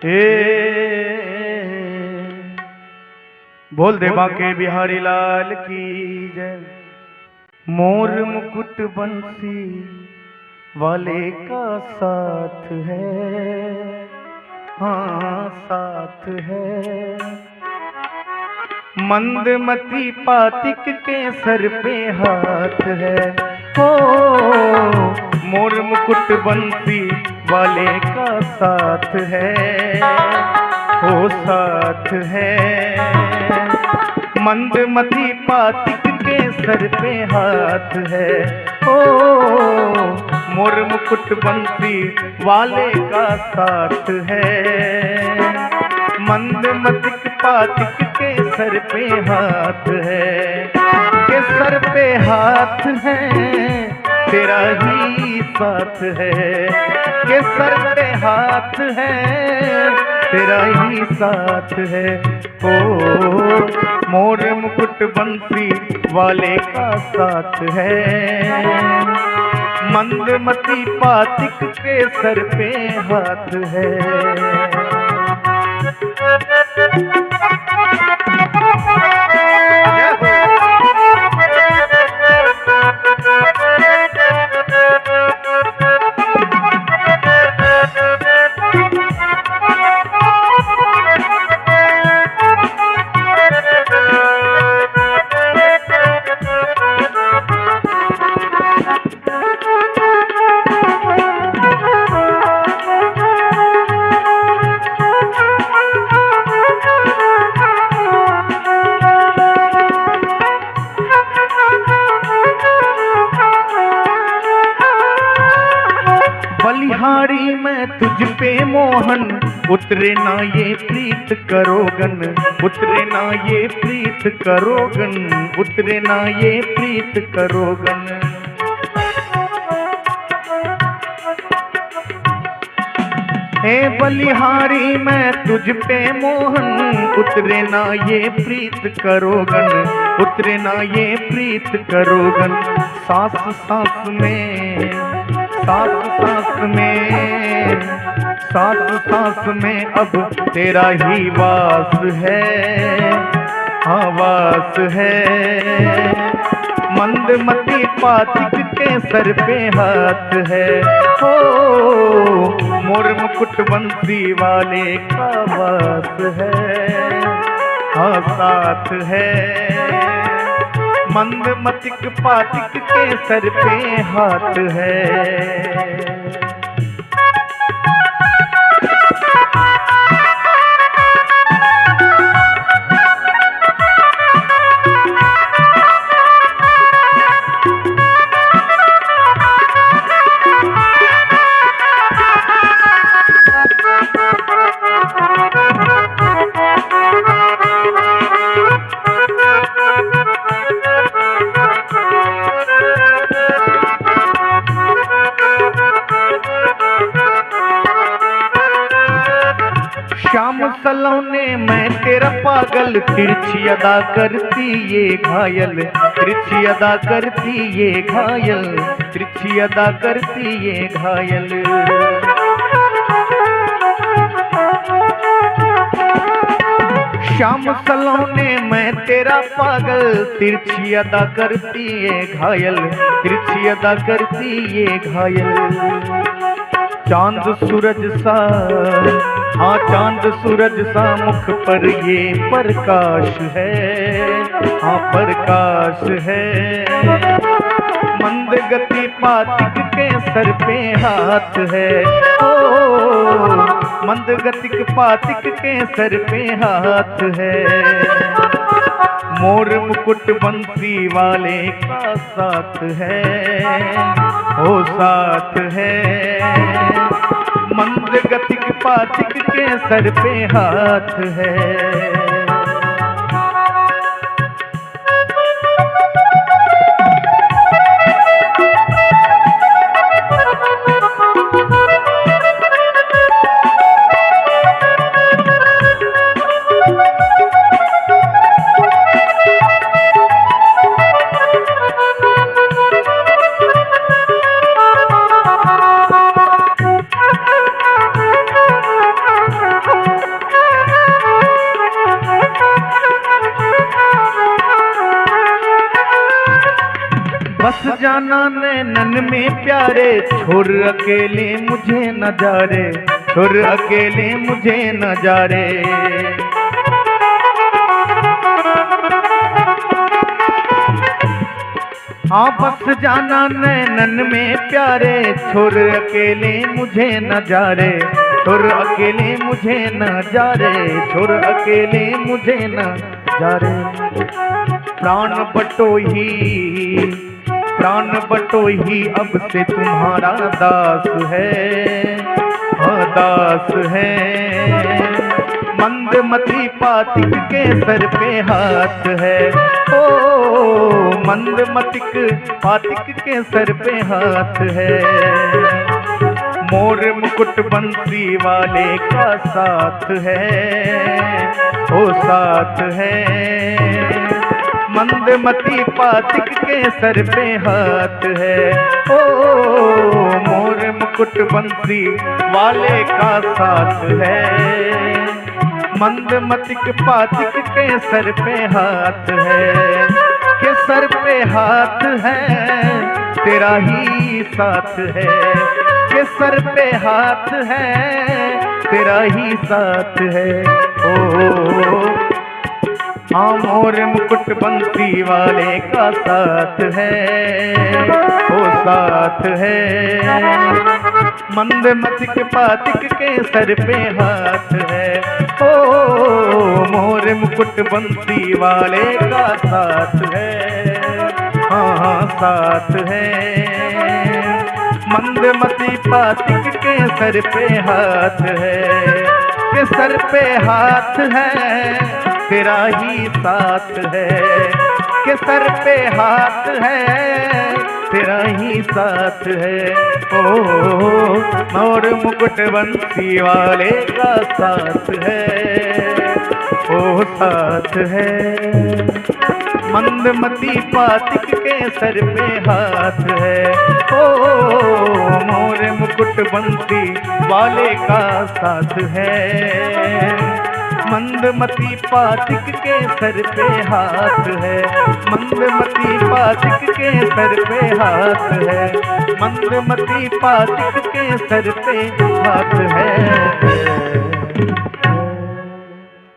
हे बोल दे बांके बिहारी लाल की जय। मोर मुकुट बंसी वाले का साथ है, हाँ साथ है। मंदमती पातिक के सर पे हाथ है, हो मोर मुकुट बंसी वाले का साथ है, हो साथ है। मंदमती पातिक के सर पे हाथ है, ओ मोर मुकुट बंसी वाले का साथ है। मंदमतिक पातिक के सर पे हाथ है, के सर पे हाथ है तेरा ही साथ है, के सर पे हाथ है तेरा ही साथ है। ओ मोर मुकुट बंसी वाले का साथ है, मंदमती पातिक के सर पे हाथ है। बलिहारी मैं तुझ पे मोहन, उतरे ना ये प्रीत करोगन, उतरे ना ये प्रीत करोगन, उतरे ना ये प्रीत करोगन। हे बलिहारी मैं तुझ पे मोहन, उतरे ना ये प्रीत करोगन, उतरे ना ये प्रीत करोगन। सांस सांस में, सांस सांस में, सांस सांस में अब तेरा ही वास है, हाँ वास है। मंदमती पातिक के सर पे हाथ है, हो मोर मुकुट बंसी वाले का वास है, हाँ साथ है। मंदमतिक पातिक के सर पे हाथ है। श्याम सलोने मैं तेरा पागल, तिरछी अदा करती ये घायल, तिरछी अदा करती ये घायल, तिरछी अदा करती ये घायल। श्याम सलोने मैं तेरा पागल, तिरछी अदा करती ये घायल, तिरछी अदा करती ये घायल। चांद सूरज सा, हाँ चांद सूरज सा मुख पर ये प्रकाश है, हाँ प्रकाश है। मंद गति पातिक के सर पे हाथ है, ओ मंद गतिक पातिक के सर पे हाथ है। मोर मुकुट बंसी वाले का साथ है, ओ साथ है। मंद गतिक पातिक के सर पे हाथ है। जाना नैनन में प्यारे, छोड़ अकेले मुझे न जा रे, छोड़ अकेले मुझे न जा रे। हाँ बस जाना नैनन में प्यारे, छोड़ अकेले मुझे न जा रे, छोड़ अकेले मुझे न जा रे, छोड़ अकेले मुझे न जा रे। प्राण बटोही अब से तुम्हारा दास है, हाँ दास है। मंदमती पातिक के सर पे हाथ है, ओ मंदमतिक पातिक के सर पे हाथ है। मोर मुकुट बंसी वाले का साथ है, ओ साथ है। मंदमती पातिक के सर पे हाथ है, ओ मोर मुकुट बंसी वाले का साथ है। मंदमतिक पातिक के सर पे हाथ है, के सर पे हाथ है तेरा ही साथ है, के सर पे हाथ है तेरा ही साथ है। ओ हाँ मोर मुकुट बंसी वाले का साथ है, ओ साथ है। मंदमतिक पातिक के सर पे हाथ है, ओ मोर मुकुट बंसी वाले का साथ है, हाँ साथ है। मंदमती पातिक के सर पे हाथ है, के सर पे हाथ है तेरा ही साथ है, के सर पे हाथ है तेरा ही साथ है। ओ मोर मुकुट बंसी वाले का साथ है, ओ साथ है। मंदमती पातिक के सर पे हाथ है, ओ मोर मुकुट बंसी वाले का साथ है। मंदमती पातिक के सर पे हाथ है, मंदमती पातिक के सर पे हाथ है, मंदमती पातिक के सर पे हाथ है।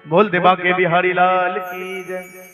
बोल दे बाके बिहारी लाल की जय।